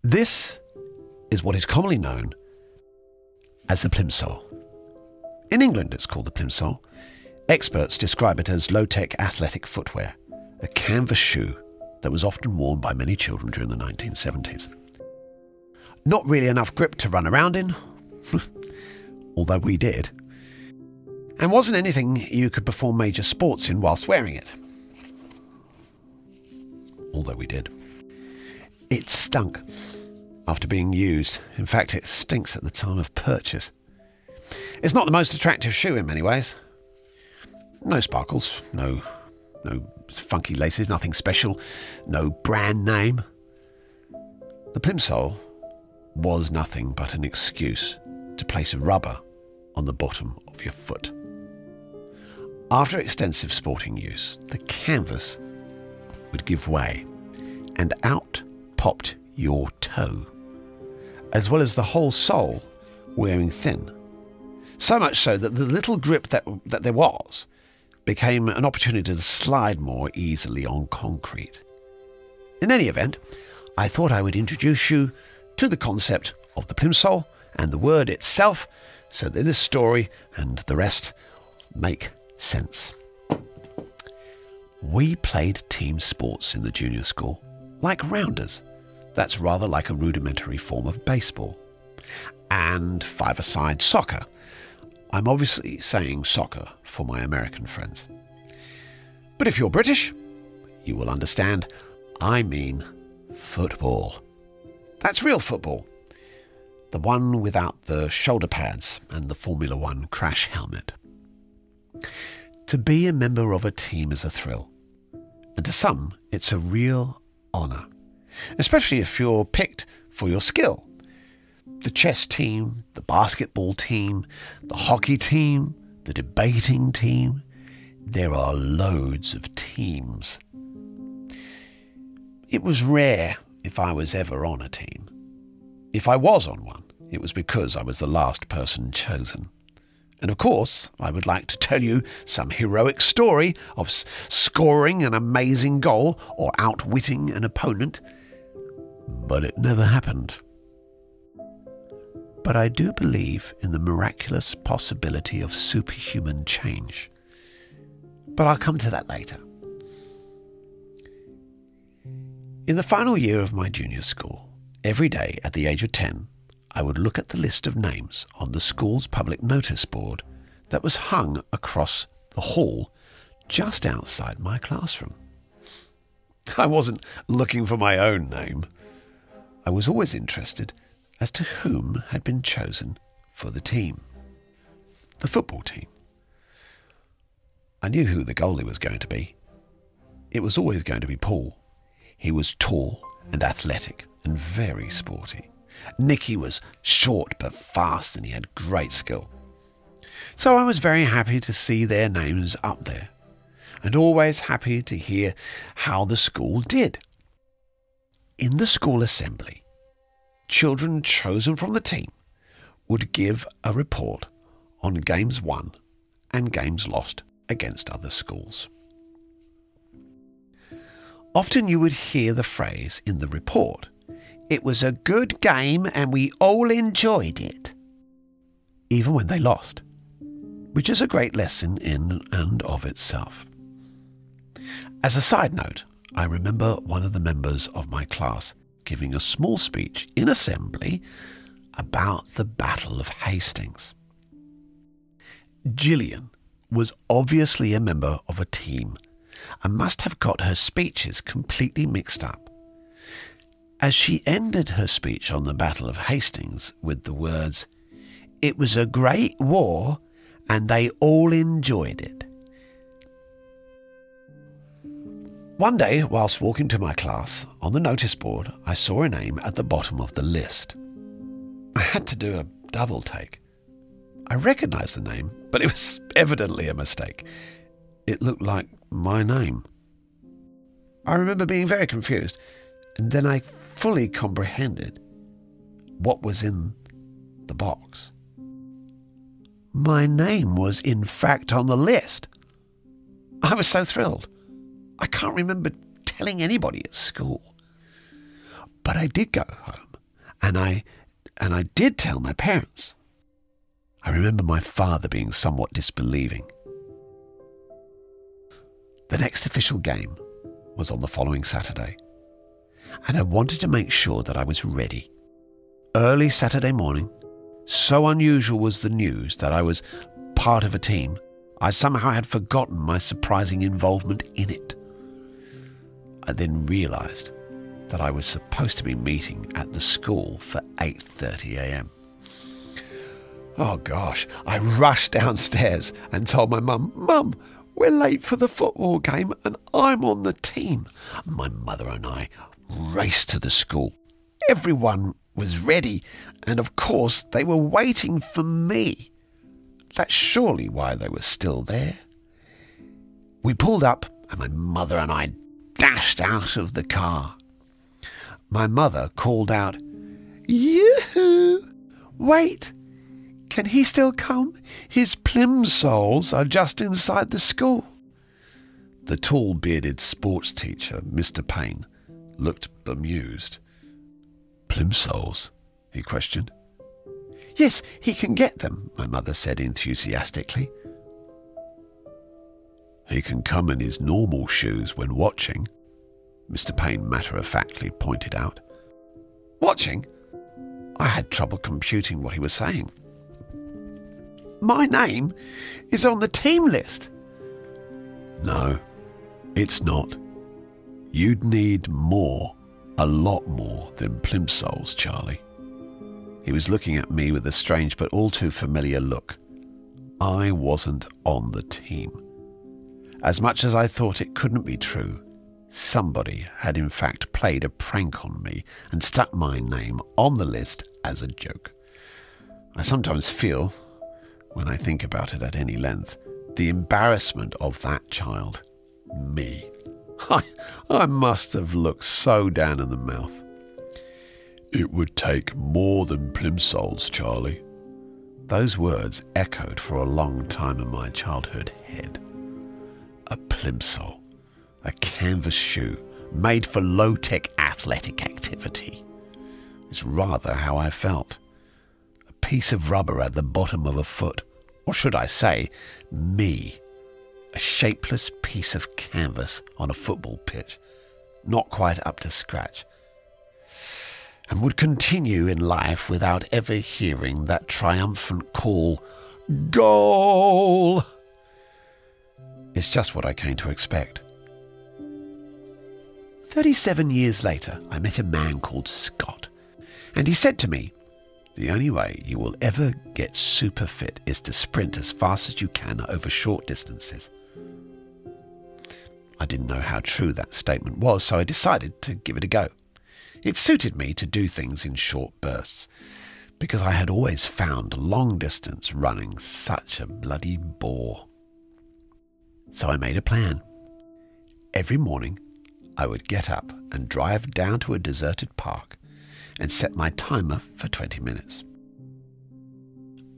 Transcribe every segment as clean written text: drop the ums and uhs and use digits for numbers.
This is what is commonly known as the Plimsoll. In England it's called the Plimsoll. Experts describe it as low-tech athletic footwear, a canvas shoe that was often worn by many children during the 1970s. Not really enough grip to run around in, although we did, and wasn't anything you could perform major sports in whilst wearing it, although we did. It stunk after being used. In fact, it stinks at the time of purchase. It's not the most attractive shoe in many ways. No sparkles, no funky laces, nothing special, no brand name. The Plimsoll was nothing but an excuse to place rubber on the bottom of your foot. After extensive sporting use, the canvas would give way and out popped your toe, as well as the whole sole wearing thin. So much so that the little grip that there was became an opportunity to slide more easily on concrete. In any event, I thought I would introduce you to the concept of the Plimsoll and the word itself, so that this story and the rest make sense. We played team sports in the junior school, like rounders. That's rather like a rudimentary form of baseball. And five-a-side soccer. I'm obviously saying soccer for my American friends. But if you're British, you will understand I mean football. That's real football. The one without the shoulder pads and the Formula One crash helmet. To be a member of a team is a thrill. And to some, it's a real honour. Especially if you're picked for your skill. The chess team, the basketball team, the hockey team, the debating team. There are loads of teams. It was rare if I was ever on a team. If I was on one, it was because I was the last person chosen. And of course, I would like to tell you some heroic story of scoring an amazing goal or outwitting an opponent, but it never happened. But I do believe in the miraculous possibility of superhuman change. But I'll come to that later. In the final year of my junior school, every day at the age of 10, I would look at the list of names on the school's public notice board that was hung across the hall just outside my classroom. I wasn't looking for my own name. I was always interested as to whom had been chosen for the team. The football team. I knew who the goalie was going to be. It was always going to be Paul. He was tall and athletic and very sporty. Nicky was short but fast, and he had great skill. So I was very happy to see their names up there, and always happy to hear how the school did. In the school assembly, children chosen from the team would give a report on games won and games lost against other schools. Often you would hear the phrase in the report, "It was a good game and we all enjoyed it," even when they lost, which is a great lesson in and of itself. As a side note, I remember one of the members of my class giving a small speech in assembly about the Battle of Hastings. Gillian was obviously a member of a team and must have got her speeches completely mixed up, as she ended her speech on the Battle of Hastings with the words, "It was a great war and they all enjoyed it." One day, whilst walking to my class, on the notice board, I saw a name at the bottom of the list. I had to do a double take. I recognised the name, but it was evidently a mistake. It looked like my name. I remember being very confused, and then I fully comprehended what was in the box. My name was in fact on the list. I was so thrilled. I can't remember telling anybody at school. But I did go home And I did tell my parents. I remember my father being somewhat disbelieving. The next official game was on the following Saturday, and I wanted to make sure that I was ready. Early Saturday morning, so unusual was the news that I was part of a team, I somehow had forgotten my surprising involvement in it. I then realised that I was supposed to be meeting at the school for 8:30 a.m. Oh gosh, I rushed downstairs and told my mum, "Mum, we're late for the football game and I'm on the team." My mother and I raced to the school. Everyone was ready, and of course they were waiting for me. That's surely why they were still there. We pulled up and my mother and I dashed out of the car. My mother called out, "Yoo-hoo! Wait! Can he still come? His Plimsolls are just inside the school." The tall, bearded sports teacher, Mr. Payne, looked bemused. "Plimsolls?" he questioned. "Yes, he can get them," my mother said enthusiastically. "He can come in his normal shoes when watching," Mr. Payne matter-of-factly pointed out. Watching? I had trouble computing what he was saying. "My name is on the team list." "No, it's not. You'd need more, a lot more than Plimsolls, Charlie." He was looking at me with a strange but all too familiar look. I wasn't on the team. As much as I thought it couldn't be true, somebody had in fact played a prank on me and stuck my name on the list as a joke. I sometimes feel, when I think about it at any length, the embarrassment of that child, me. I must have looked so down in the mouth. "It would take more than Plimsolls, Charlie." Those words echoed for a long time in my childhood head. A Plimsoll, a canvas shoe made for low-tech athletic activity. It's rather how I felt. A piece of rubber at the bottom of a foot, or should I say, me. A shapeless piece of canvas on a football pitch, not quite up to scratch, and would continue in life without ever hearing that triumphant call, "Goal!" It's just what I came to expect. 37 years later, I met a man called Scott, and he said to me, "The only way you will ever get super fit is to sprint as fast as you can over short distances." I didn't know how true that statement was, so I decided to give it a go. It suited me to do things in short bursts, because I had always found long-distance running such a bloody bore. So I made a plan. Every morning, I would get up and drive down to a deserted park and set my timer for 20 minutes.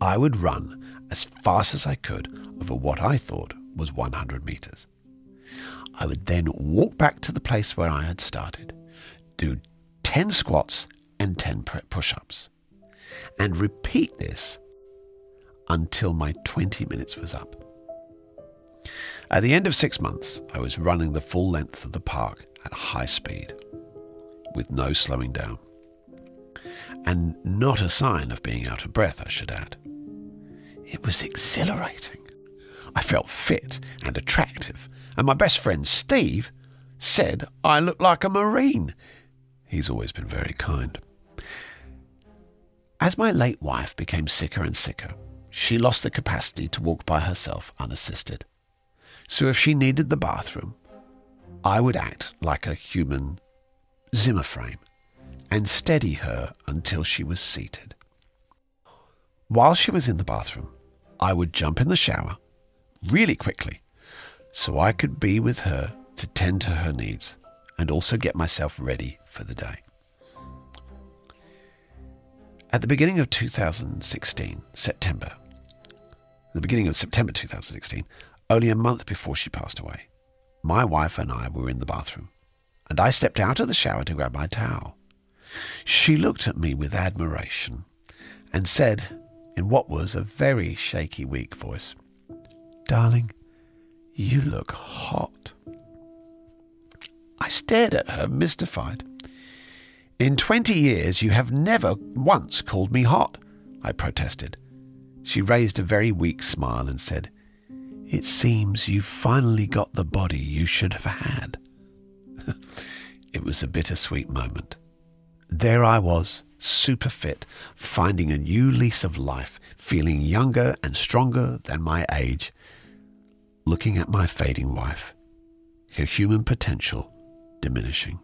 I would run as fast as I could over what I thought was 100 meters. I would then walk back to the place where I had started, do 10 squats and 10 push-ups, and repeat this until my 20 minutes was up. At the end of 6 months, I was running the full length of the park at high speed, with no slowing down. And not a sign of being out of breath, I should add. It was exhilarating. I felt fit and attractive, and my best friend Steve said I looked like a Marine. He's always been very kind. As my late wife became sicker and sicker, she lost the capacity to walk by herself unassisted. So if she needed the bathroom, I would act like a human Zimmer frame and steady her until she was seated. While she was in the bathroom, I would jump in the shower really quickly so I could be with her to tend to her needs and also get myself ready for the day. At the beginning of 2016, September 2016, only a month before she passed away, my wife and I were in the bathroom, and I stepped out of the shower to grab my towel. She looked at me with admiration and said, in what was a very shaky, weak voice, "Darling, you look hot." I stared at her, mystified. "In 20 years you have never once called me hot," I protested. She raised a very weak smile and said, "It seems you've finally got the body you should have had." It was a bittersweet moment. There I was, super fit, finding a new lease of life, feeling younger and stronger than my age, looking at my fading wife, her human potential diminishing.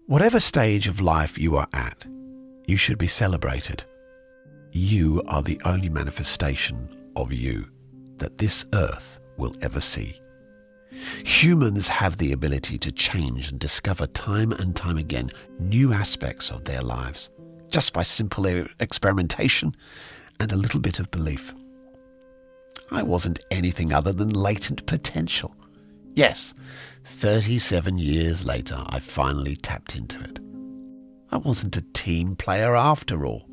Whatever stage of life you are at, you should be celebrated. You are the only manifestation of you that this earth will ever see. Humans have the ability to change and discover time and time again new aspects of their lives, just by simple experimentation and a little bit of belief. I wasn't anything other than latent potential. Yes, 37 years later, I finally tapped into it. I wasn't a team player after all.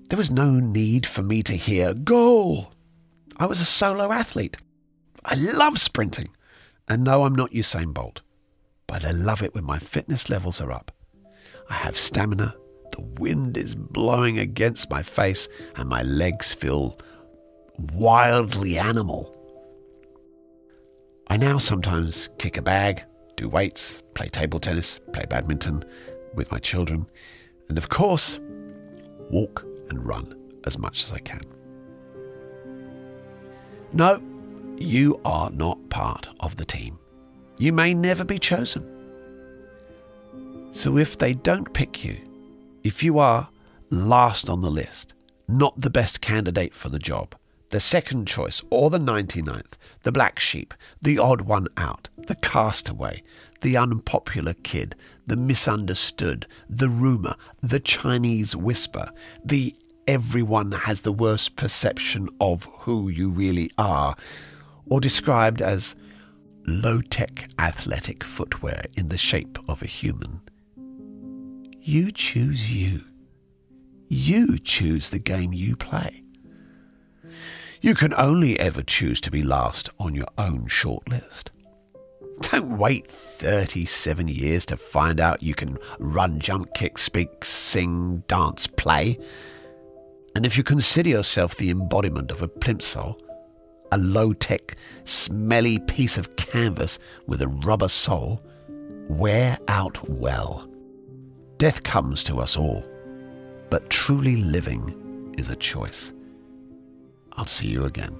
There was no need for me to hear "goal." I was a solo athlete. I love sprinting. And no, I'm not Usain Bolt. But I love it when my fitness levels are up. I have stamina, the wind is blowing against my face, and my legs feel wildly animal. I now sometimes kick a bag, do weights, play table tennis, play badminton with my children, and of course, walk and run as much as I can. No, you are not part of the team. You may never be chosen. So if they don't pick you, if you are last on the list, not the best candidate for the job, the second choice or the 99th, the black sheep, the odd one out, the castaway, the unpopular kid, the misunderstood, the rumour, the Chinese whisper, the everyone has the worst perception of who you really are, or described as low-tech athletic footwear in the shape of a human. You choose you. You choose the game you play. You can only ever choose to be last on your own short list. Don't wait 37 years to find out you can run, jump, kick, speak, sing, dance, play. And if you consider yourself the embodiment of a Plimsoll, a low-tech, smelly piece of canvas with a rubber sole, wear out well. Death comes to us all, but truly living is a choice. I'll see you again.